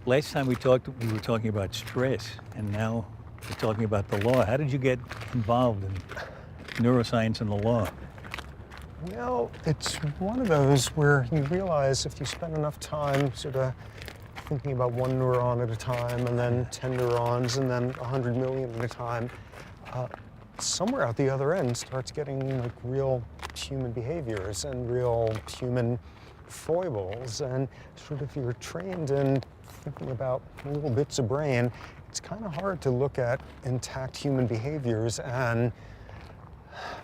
Last time we talked, we were talking about stress, and now we're talking about the law. How did you get involved in neuroscience and the law? Well, it's one of those where you realize if you spend enough time sort of thinking about one neuron at a time, and then 10 neurons, and then 100 million at a time, somewhere out the other end starts getting like real human behaviors and real human foibles. And sort of you're trained in thinking about little bits of brain, it's kind of hard to look at intact human behaviors and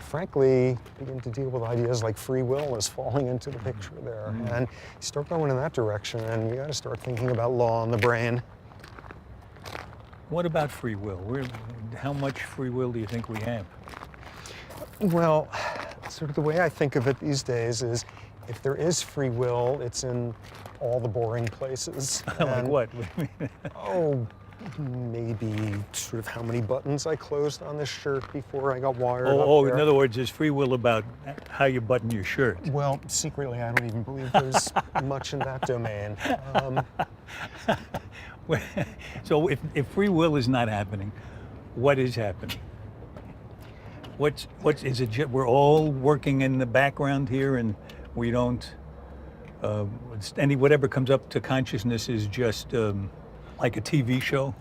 frankly begin to deal with ideas like free will is falling into the picture there. And you start going in that direction, and you got to start thinking about law and the brain. What about free will? How much free will do you think we have? Well, sort of the way I think of it these days is if there is free will, it's in all the boring places. Like what? Oh, maybe sort of how many buttons I closed on this shirt before I got wired up there. In other words, there's free will about how you button your shirt. Well, secretly, I don't even believe there's much in that domain. So if free will is not happening, what is happening? What is it? We're all working in the background here, and we don't. Whatever comes up to consciousness is just like a TV show.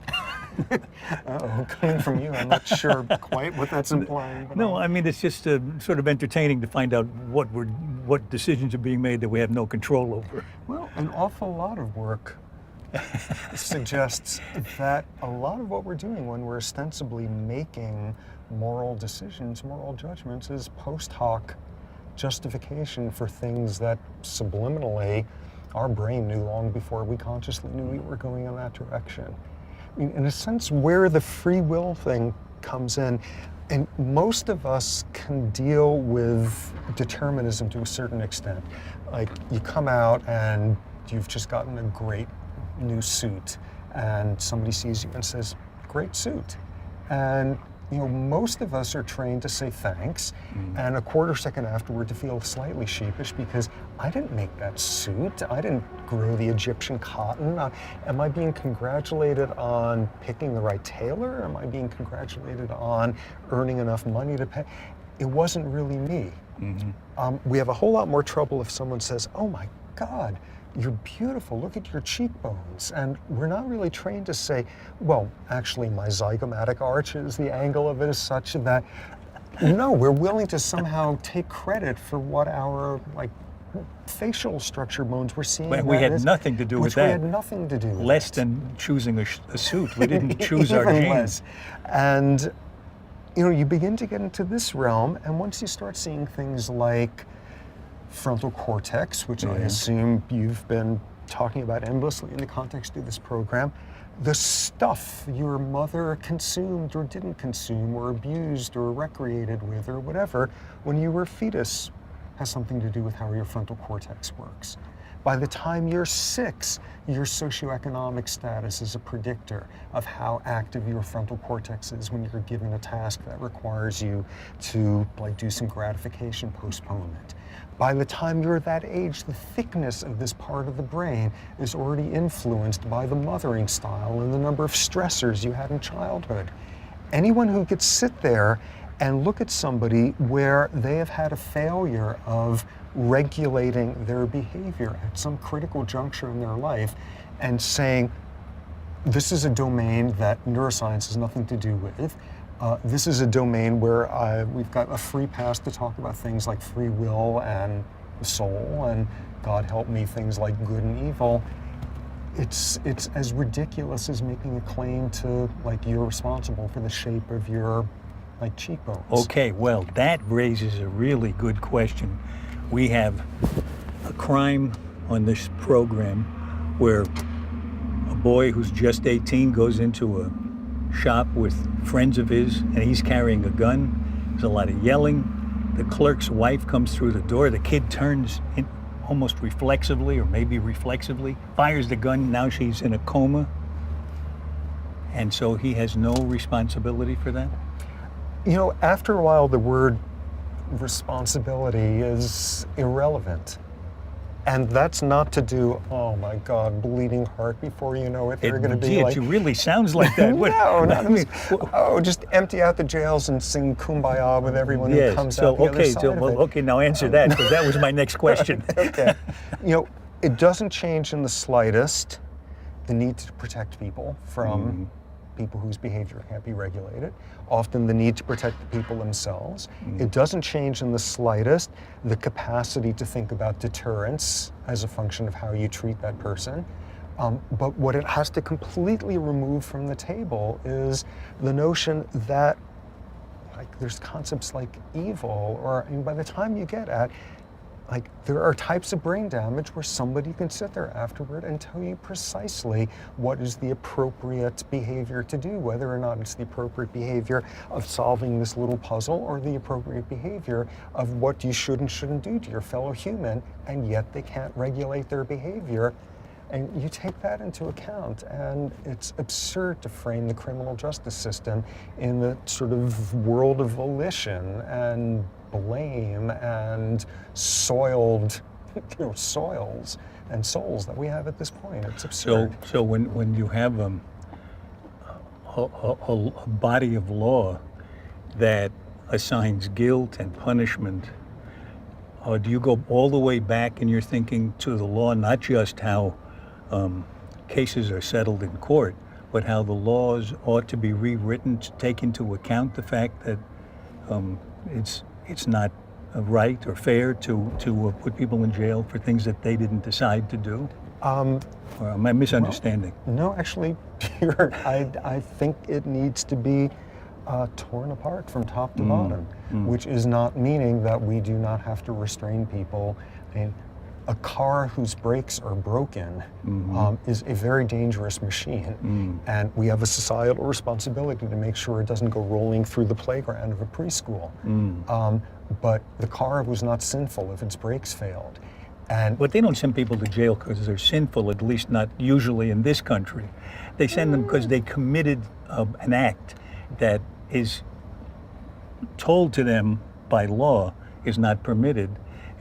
Uh-oh, coming from you, I'm not sure quite what that's implying. But No, I mean it's just sort of entertaining to find out what decisions are being made that we have no control over. Well, an awful lot of work suggests that a lot of what we're doing when we're ostensibly making moral decisions, moral judgments, is post hoc justification for things that subliminally our brain knew long before we consciously knew we were going in that direction. I mean, in a sense, where the free will thing comes in, and most of us can deal with determinism to a certain extent. Like, you come out and you've just gotten a great new suit, and somebody sees you and says, "Great suit." And most of us are trained to say thanks, and a quarter second afterward to feel slightly sheepish because I didn't make that suit. I didn't grow the Egyptian cotton. Am I being congratulated on picking the right tailor? Am I being congratulated on earning enough money to pay? It wasn't really me. We have a whole lot more trouble if someone says, "Oh my God, you're beautiful, look at your cheekbones." And we're not really trained to say, well, actually my zygomatic arches, the angle of it is such that, no, we're willing to somehow take credit for what our facial structure bones were seeing. We had nothing to do with that. We had nothing to do with less than choosing a suit. We didn't choose our Even genes. less. And you begin to get into this realm, and once you start seeing things like frontal cortex, which I assume you've been talking about endlessly in the context of this program, the stuff your mother consumed or didn't consume or abused or recreated with or whatever when you were a fetus has something to do with how your frontal cortex works. By the time you're 6, your socioeconomic status is a predictor of how active your frontal cortex is when you're given a task that requires you to do some gratification postponement. By the time you're that age, the thickness of this part of the brain is already influenced by the mothering style and the number of stressors you had in childhood. Anyone who could sit there and look at somebody where they have had a failure of regulating their behavior at some critical juncture in their life and saying, this is a domain that neuroscience has nothing to do with. This is a domain where we've got a free pass to talk about things like free will and the soul and, God help me, things like good and evil. It's as ridiculous as making a claim to you're responsible for the shape of your cheekbones. Okay, well, that raises a really good question. We have a crime on this program where a boy who's just 18 goes into a shop with friends of his, and he's carrying a gun. There's a lot of yelling. The clerk's wife comes through the door. The kid turns in almost reflexively, or maybe reflexively, fires the gun. Now she's in a coma. And so he has no responsibility for that? After a while, the word responsibility is irrelevant. And that's not to do, oh my God, bleeding heart, before you know it, they're going to be Gee, like, it really sounds like that. no, not I mean, just empty out the jails and sing Kumbaya with everyone who yes. comes So out the other okay, side so of well, it. okay, now answer that, because that was my next question. Okay. It doesn't change in the slightest the need to protect people from people whose behavior can't be regulated, often the need to protect the people themselves. It doesn't change in the slightest the capacity to think about deterrence as a function of how you treat that person. But what it has to completely remove from the table is the notion that there's concepts like evil, or by the time you get at, there are types of brain damage where somebody can sit there afterward and tell you precisely what is the appropriate behavior to do, whether or not it's the appropriate behavior of solving this little puzzle or the appropriate behavior of what you should and shouldn't do to your fellow human, and yet they can't regulate their behavior. And you take that into account, and it's absurd to frame the criminal justice system in the sort of world of volition and blame and soiled, soils and souls that we have at this point. It's absurd. So when you have a body of law that assigns guilt and punishment, do you go all the way back in your thinking to the law, not just how cases are settled in court, but how the laws ought to be rewritten to take into account the fact that it's not right or fair to put people in jail for things that they didn't decide to do? Or am I misunderstanding? Well, no, actually, I think it needs to be torn apart from top to bottom, which is not meaning that we do not have to restrain people. I mean, a car whose brakes are broken is a very dangerous machine, and we have a societal responsibility to make sure it doesn't go rolling through the playground of a preschool. But the car was not sinful if its brakes failed. But they don't send people to jail because they're sinful, at least not usually in this country. They send them because they committed an act that is told to them by law is not permitted.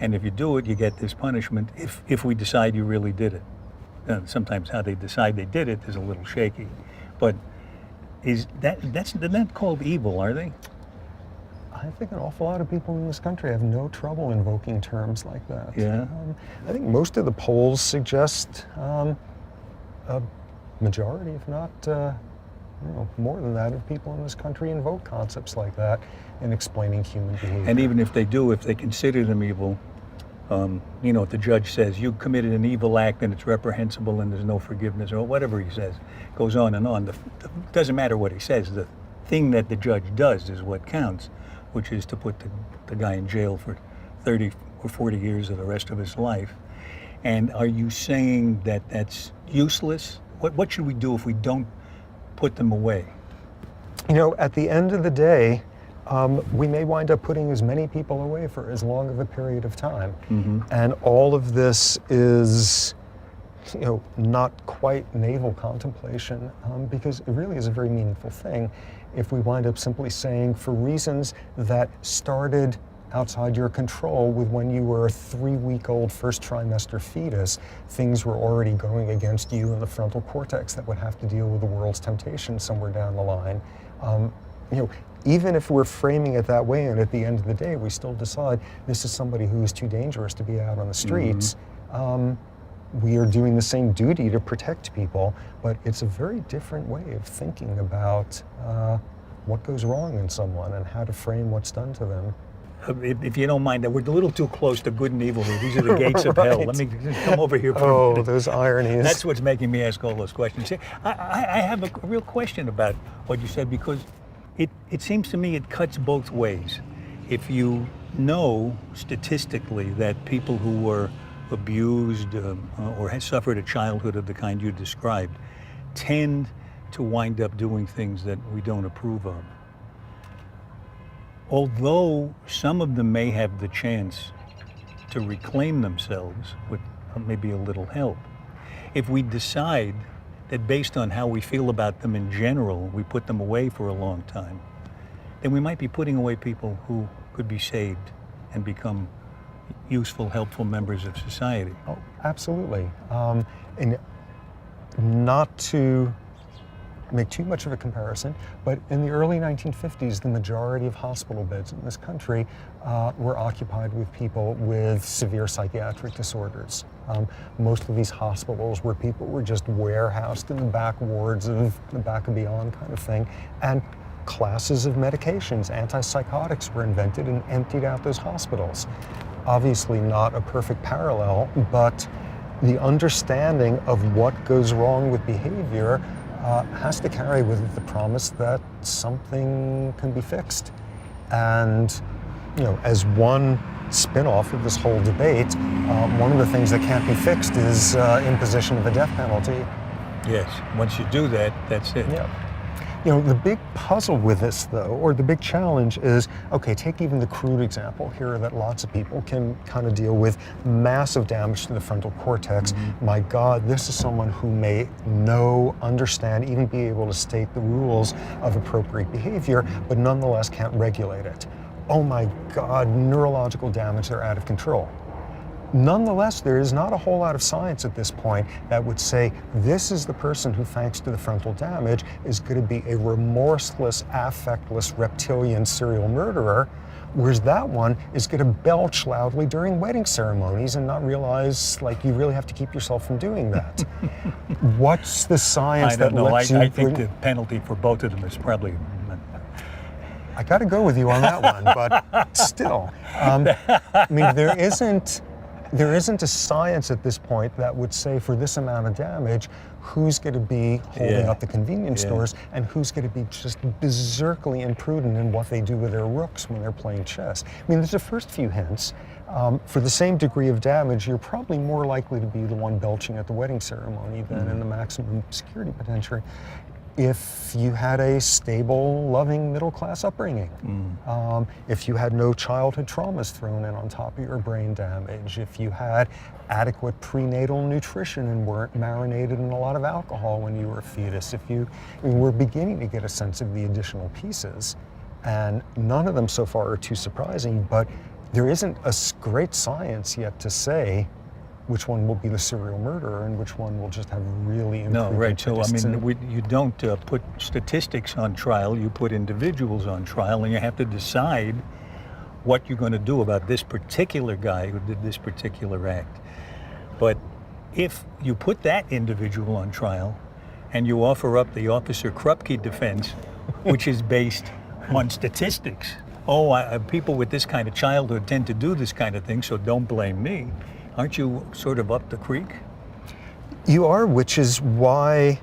And if you do it, you get this punishment if we decide you really did it. Sometimes how they decide they did it is a little shaky. But they're not called evil, are they? I think an awful lot of people in this country have no trouble invoking terms like that. Yeah. I think most of the polls suggest a majority, if not more than that, of people in this country invoke concepts like that in explaining human behavior. And even if they do, if they consider them evil, if the judge says you committed an evil act and it's reprehensible and there's no forgiveness, or whatever he says, goes on and on. Doesn't matter what he says. The thing that the judge does is what counts, which is to put the guy in jail for 30 or 40 years of the rest of his life. And are you saying that that's useless? What should we do if we don't put them away? At the end of the day, we may wind up putting as many people away for as long of a period of time. And all of this is, not quite navel contemplation, because it really is a very meaningful thing if we wind up simply saying, for reasons that started outside your control with when you were a 3-week-old first trimester fetus, things were already going against you in the frontal cortex that would have to deal with the world's temptation somewhere down the line. Even if we're framing it that way, and at the end of the day we still decide this is somebody who is too dangerous to be out on the streets, we are doing the same duty to protect people, but it's a very different way of thinking about what goes wrong in someone and how to frame what's done to them. If you don't mind, we're a little too close to good and evil here. These are the gates of hell. Let me just come over here for a minute. Those ironies. That's what's making me ask all those questions. See, I have a real question about what you said, because it seems to me it cuts both ways. If you know statistically that people who were abused or had suffered a childhood of the kind you described tend to wind up doing things that we don't approve of, although some of them may have the chance to reclaim themselves with maybe a little help, if we decide that based on how we feel about them in general, we put them away for a long time, then we might be putting away people who could be saved and become, useful, helpful members of society. Oh, absolutely. And not to make too much of a comparison, but in the early 1950s, the majority of hospital beds in this country were occupied with people with severe psychiatric disorders. Most of these hospitals where people were just warehoused in the back wards of the back and beyond kind of thing, and classes of medications, antipsychotics, were invented and emptied out those hospitals. Obviously not a perfect parallel, but the understanding of what goes wrong with behavior has to carry with it the promise that something can be fixed. And, you know, as one spin-off of this whole debate, one of the things that can't be fixed is imposition of a death penalty. Yes, once you do that, that's it. Yeah. You know, the big puzzle with this, though, or the big challenge is, okay, take even the crude example here that lots of people can kind of deal with: massive damage to the frontal cortex. Mm-hmm. My God, this is someone who may know, understand, even be able to state the rules of appropriate behavior, but nonetheless can't regulate it. Oh my God, neurological damage, they're out of control. Nonetheless, there is not a whole lot of science at this point that would say this is the person who, thanks to the frontal damage, is going to be a remorseless, affectless, reptilian serial murderer, whereas that one is going to belch loudly during wedding ceremonies and not realize, like, you really have to keep yourself from doing that. What's the science that lets you I think the penalty for both of them is probably... I got to go with you on that one, but still. I mean, there isn't a science at this point that would say for this amount of damage, who's going to be holding up the convenience stores and who's going to be just berserkly imprudent in what they do with their rooks when they're playing chess. I mean, there's the first few hints. For the same degree of damage, you're probably more likely to be the one belching at the wedding ceremony than in the maximum security penitentiary, if you had a stable, loving, middle-class upbringing. If you had no childhood traumas thrown in on top of your brain damage, if you had adequate prenatal nutrition and weren't marinated in a lot of alcohol when you were a fetus, we're beginning to get a sense of the additional pieces, and none of them so far are too surprising, but there isn't a great science yet to say which one will be the serial murderer and which one will just have really improved. No, right. So, I mean, you don't put statistics on trial, you put individuals on trial, and you have to decide what you're going to do about this particular guy who did this particular act. But if you put that individual on trial and you offer up the Officer Krupke defense, which is based on statistics, people with this kind of childhood tend to do this kind of thing, so don't blame me. Aren't you sort of up the creek? You are, which is why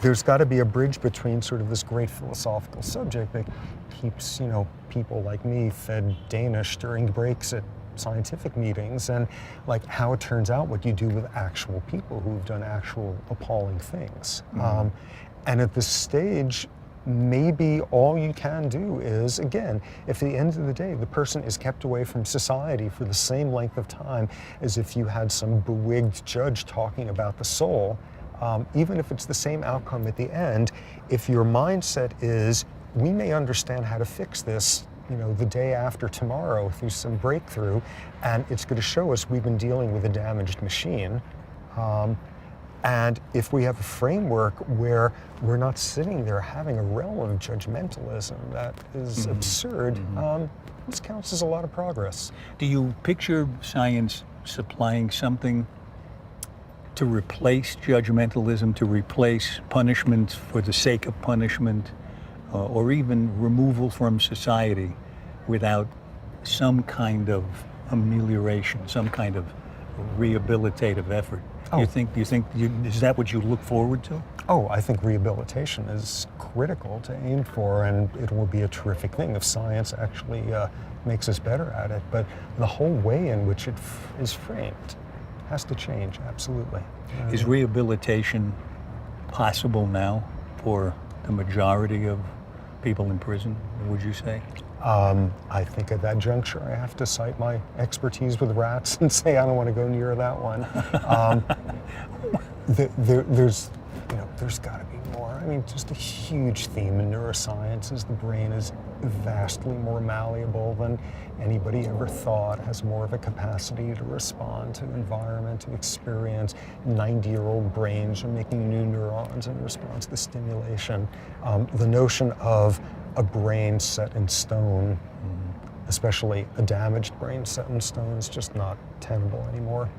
there's got to be a bridge between sort of this great philosophical subject that keeps, you know, people like me fed Danish during breaks at scientific meetings, and like how it turns out what you do with actual people who've done actual appalling things. And at this stage, maybe all you can do is, again, if at the end of the day the person is kept away from society for the same length of time as if you had some bewigged judge talking about the soul, even if it's the same outcome at the end, if your mindset is, we may understand how to fix this, you know, the day after tomorrow through some breakthrough, and it's going to show us we've been dealing with a damaged machine. And if we have a framework where we're not sitting there having a realm of judgmentalism that is absurd, this counts as a lot of progress. Do you picture science supplying something to replace judgmentalism, to replace punishment for the sake of punishment, or even removal from society without some kind of amelioration, some kind of rehabilitative effort? You think is that what you look forward to? Oh, I think rehabilitation is critical to aim for, and it will be a terrific thing if science actually makes us better at it. But the whole way in which it is framed has to change, absolutely. Is rehabilitation possible now for the majority of people in prison, would you say? I think at that juncture, I have to cite my expertise with rats and say I don't want to go near that one. There's got to be more. I mean, just a huge theme in neuroscience is the brain is vastly more malleable than anybody ever thought, has more of a capacity to respond to environment, to experience. 90-year-old brains are making new neurons in response to stimulation. The notion of a brain set in stone, especially a damaged brain set in stone, is just not tenable anymore.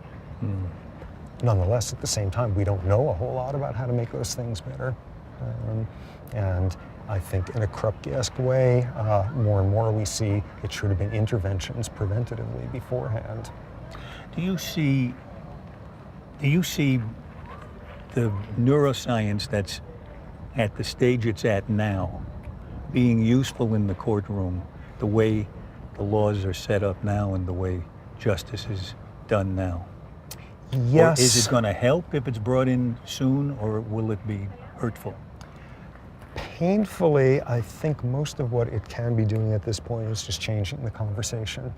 Nonetheless, at the same time, we don't know a whole lot about how to make those things better. And I think in a Krupke-esque way, more and more we see it should have been interventions preventatively beforehand. Do you see the neuroscience that's at the stage it's at now being useful in the courtroom, the way the laws are set up now and the way justice is done now? Yes. Or is it going to help if it's brought in soon, or will it be hurtful? Painfully, I think most of what it can be doing at this point is just changing the conversation.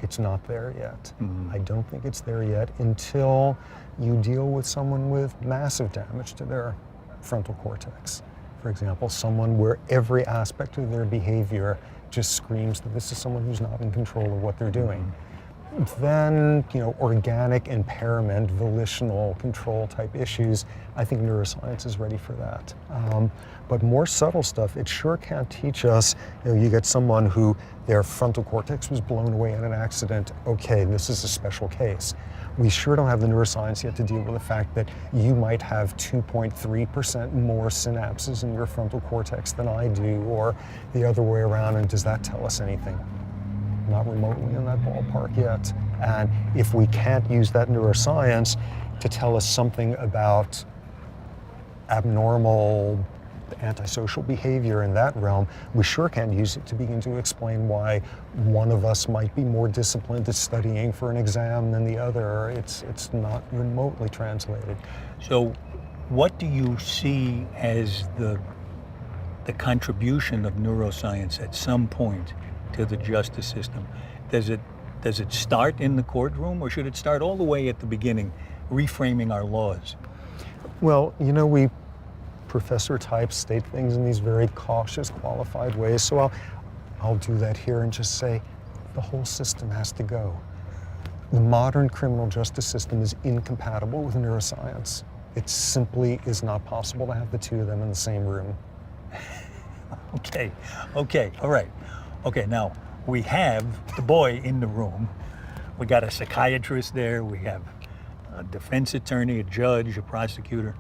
It's not there yet. I don't think it's there yet until you deal with someone with massive damage to their frontal cortex. For example, someone where every aspect of their behavior just screams that this is someone who's not in control of what they're doing. Then, organic impairment, volitional control type issues, I think neuroscience is ready for that. But more subtle stuff, it sure can't teach us. You get someone who their frontal cortex was blown away in an accident. Okay, this is a special case. We sure don't have the neuroscience yet to deal with the fact that you might have 2.3% more synapses in your frontal cortex than I do, or the other way around, and does that tell us anything? Not remotely in that ballpark yet. And if we can't use that neuroscience to tell us something about abnormal antisocial behavior in that realm, we sure can't use it to begin to explain why one of us might be more disciplined at studying for an exam than the other. It's not remotely translated. So what do you see as the contribution of neuroscience at some point to the justice system? Does it start in the courtroom, or should it start all the way at the beginning, reframing our laws? Well, we professor types state things in these very cautious, qualified ways, so I'll do that here and just say the whole system has to go. The modern criminal justice system is incompatible with neuroscience. It simply is not possible to have the two of them in the same room. Okay, all right. Okay, now we have the boy in the room. We got a psychiatrist there. We have a defense attorney, a judge, a prosecutor.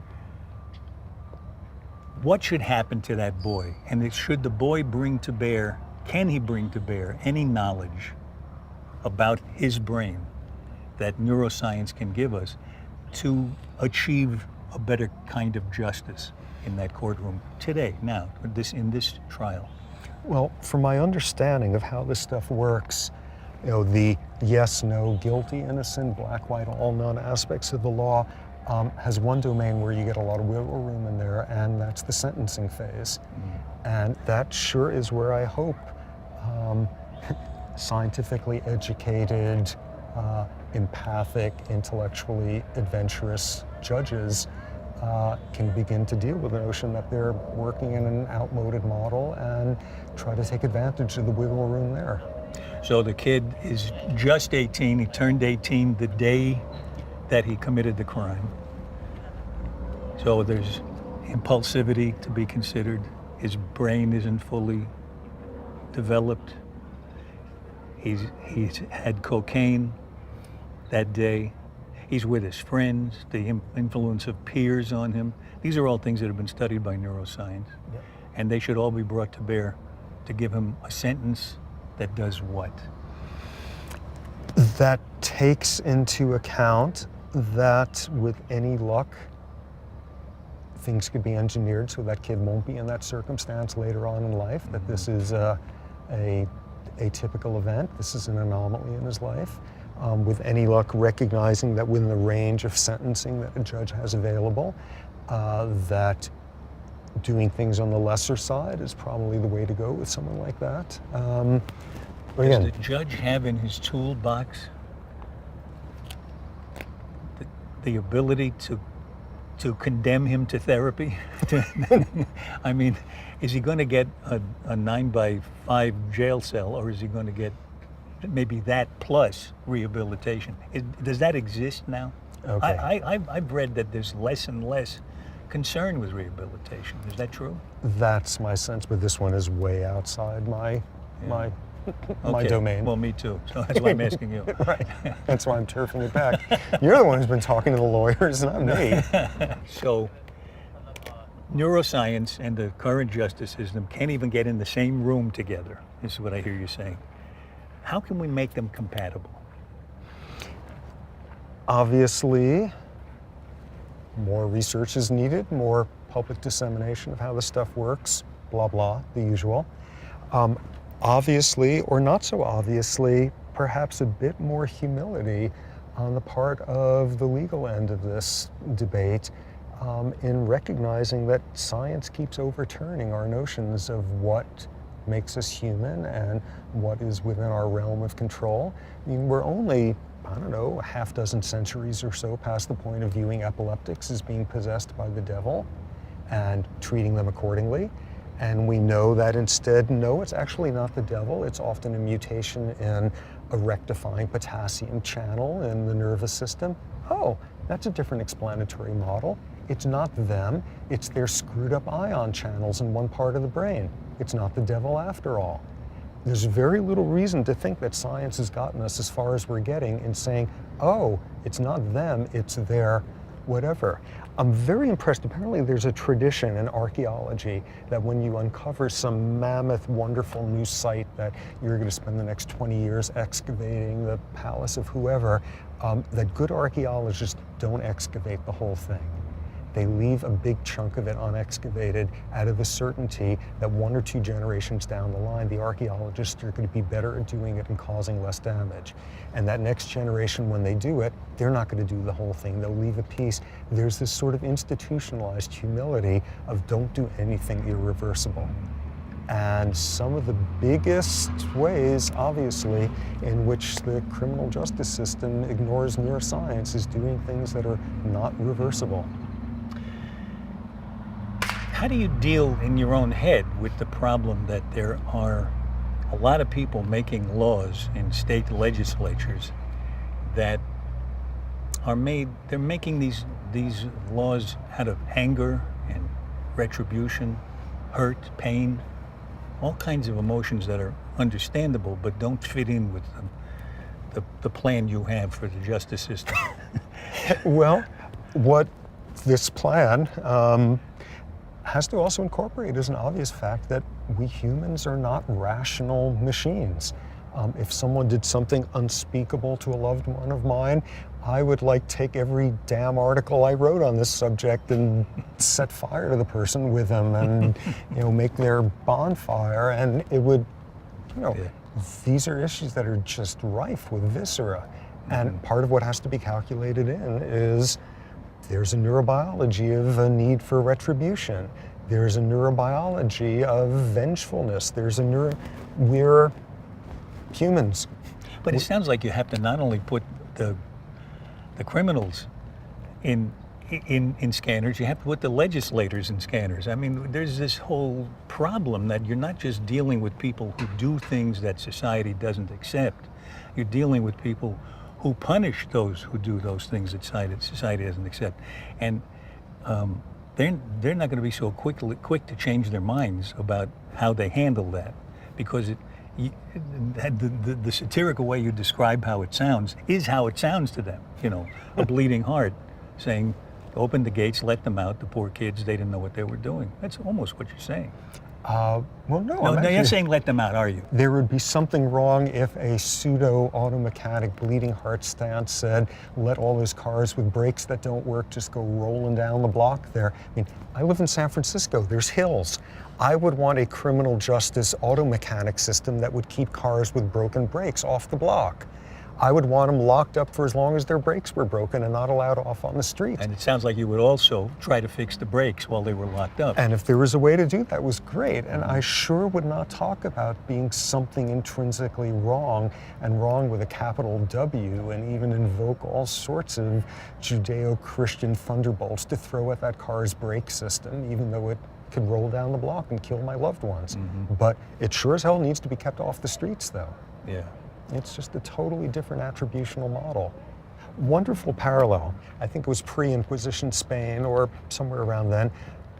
What should happen to that boy? And should the boy can he bring to bear any knowledge about his brain that neuroscience can give us to achieve a better kind of justice in that courtroom today, now, in this trial? Well, from my understanding of how this stuff works, the yes, no, guilty, innocent, black, white, all, none aspects of the law has one domain where you get a lot of wiggle room in there, and that's the sentencing phase. And that sure is where I hope scientifically educated, empathic, intellectually adventurous judges can begin to deal with the notion that they're working in an outmoded model and try to take advantage of the wiggle room there. So the kid is just 18. He turned 18 the day that he committed the crime. So there's impulsivity to be considered. His brain isn't fully developed. He's had cocaine that day. He's with his friends, the influence of peers on him. These are all things that have been studied by neuroscience. Yep. And they should all be brought to bear to give him a sentence that does what? That takes into account that with any luck, things could be engineered so that kid won't be in that circumstance later on in life, that this is a atypical event, this is an anomaly in his life. With any luck, recognizing that within the range of sentencing that a judge has available, that doing things on the lesser side is probably the way to go with someone like that. But again, does the judge have in his toolbox the ability to to condemn him to therapy? I mean, is he going to get a 9x5 jail cell, or is he going to get maybe that plus rehabilitation? Does that exist now? Okay. I've read that there's less and less concern with rehabilitation. Is that true? That's my sense, but this one is way outside my my Okay. domain. Well, me too. So that's why I'm asking you. Right. That's why I'm turfing it back. You're the one who's been talking to the lawyers, not me. So neuroscience and the current justice system can't even get in the same room together. This is what I hear you saying. How can we make them compatible? Obviously, more research is needed, more public dissemination of how this stuff works, blah, blah, the usual. Obviously, or not so obviously, perhaps a bit more humility on the part of the legal end of this debate in recognizing that science keeps overturning our notions of what makes us human and what is within our realm of control. I mean, we're only, I don't know, a half dozen centuries or so past the point of viewing epileptics as being possessed by the devil and treating them accordingly. And we know that instead, no, it's actually not the devil. It's often a mutation in a rectifying potassium channel in the nervous system. Oh, that's a different explanatory model. It's not them, it's their screwed up ion channels in one part of the brain. It's not the devil after all. There's very little reason to think that science has gotten us as far as we're getting in saying, oh, it's not them, it's their whatever. I'm very impressed. Apparently there's a tradition in archaeology that when you uncover some mammoth, wonderful new site that you're going to spend the next 20 years excavating the palace of whoever, that good archaeologists don't excavate the whole thing. They leave a big chunk of it unexcavated out of the certainty that 1 or 2 generations down the line, the archaeologists are going to be better at doing it and causing less damage. And that next generation, when they do it, they're not going to do the whole thing. They'll leave a piece. There's this sort of institutionalized humility of don't do anything irreversible. And some of the biggest ways, obviously, in which the criminal justice system ignores neuroscience is doing things that are not reversible. How do you deal in your own head with the problem that there are a lot of people making laws in state legislatures that are they're making these laws out of anger and retribution, hurt, pain, all kinds of emotions that are understandable but don't fit in with the plan you have for the justice system? Well, what this plan has to also incorporate is an obvious fact that we humans are not rational machines. If someone did something unspeakable to a loved one of mine, I would take every damn article I wrote on this subject and set fire to the person with them and make their bonfire, and it would, these are issues that are just rife with viscera. And part of what has to be calculated in is there's a neurobiology of a need for retribution. There's a neurobiology of vengefulness. We're humans. But it sounds like you have to not only put the criminals in scanners, you have to put the legislators in scanners. I mean, there's this whole problem that you're not just dealing with people who do things that society doesn't accept. You're dealing with people who punish those who do those things that society doesn't accept. And they're not going to be so quick to change their minds about how they handle that, because the satirical way you describe how it sounds is how it sounds to them. A bleeding heart saying, open the gates, let them out, the poor kids, they didn't know what they were doing. That's almost what you're saying. Well, no. No, you're not saying let them out, are you? There would be something wrong if a pseudo-auto mechanic bleeding heart stance said, let all those cars with brakes that don't work just go rolling down the block there. I mean, I live in San Francisco, there's hills. I would want a criminal justice auto mechanic system that would keep cars with broken brakes off the block. I would want them locked up for as long as their brakes were broken and not allowed off on the street. And it sounds like you would also try to fix the brakes while they were locked up. And if there was a way to do that, was great. And I sure would not talk about being something intrinsically wrong, and wrong with a capital W, and even invoke all sorts of Judeo-Christian thunderbolts to throw at that car's brake system, even though it could roll down the block and kill my loved ones. But it sure as hell needs to be kept off the streets, though. Yeah. It's just a totally different attributional model. Wonderful parallel. I think it was pre-Inquisition Spain or somewhere around then.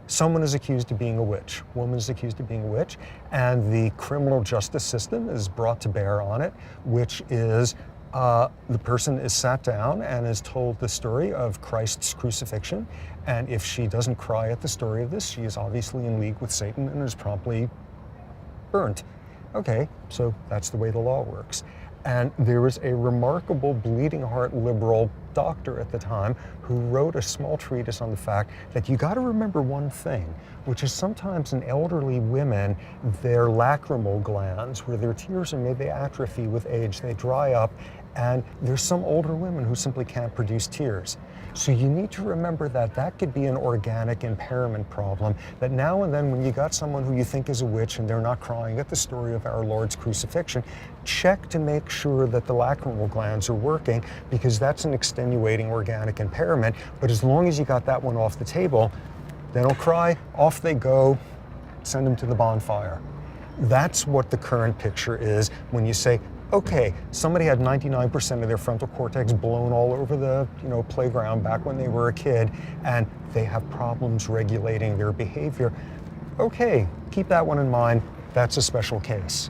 Someone is accused of being a witch. Woman is accused of being a witch, and the criminal justice system is brought to bear on it, which is the person is sat down and is told the story of Christ's crucifixion, and if she doesn't cry at the story of this, she is obviously in league with Satan and is promptly burnt. Okay, so that's the way the law works. And there was a remarkable bleeding heart liberal doctor at the time who wrote a small treatise on the fact that you got to remember one thing, which is sometimes in elderly women, their lacrimal glands, where their tears are made, they atrophy with age, they dry up, and there's some older women who simply can't produce tears. So you need to remember that that could be an organic impairment problem, that now and then when you got someone who you think is a witch and they're not crying at the story of our Lord's crucifixion, check to make sure that the lacrimal glands are working, because that's an extenuating organic impairment. But as long as you got that one off the table, they don't cry, off they go, send them to the bonfire. That's what the current picture is when you say, okay, somebody had 99% of their frontal cortex blown all over the playground back when they were a kid, and they have problems regulating their behavior. Okay, keep that one in mind. That's a special case.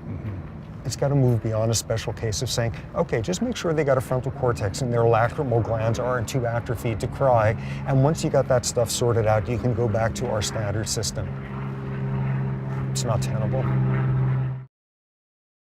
It's got to move beyond a special case of saying, okay, just make sure they got a frontal cortex and their lacrimal glands aren't too atrophied to cry, and once you got that stuff sorted out, you can go back to our standard system. It's not tenable.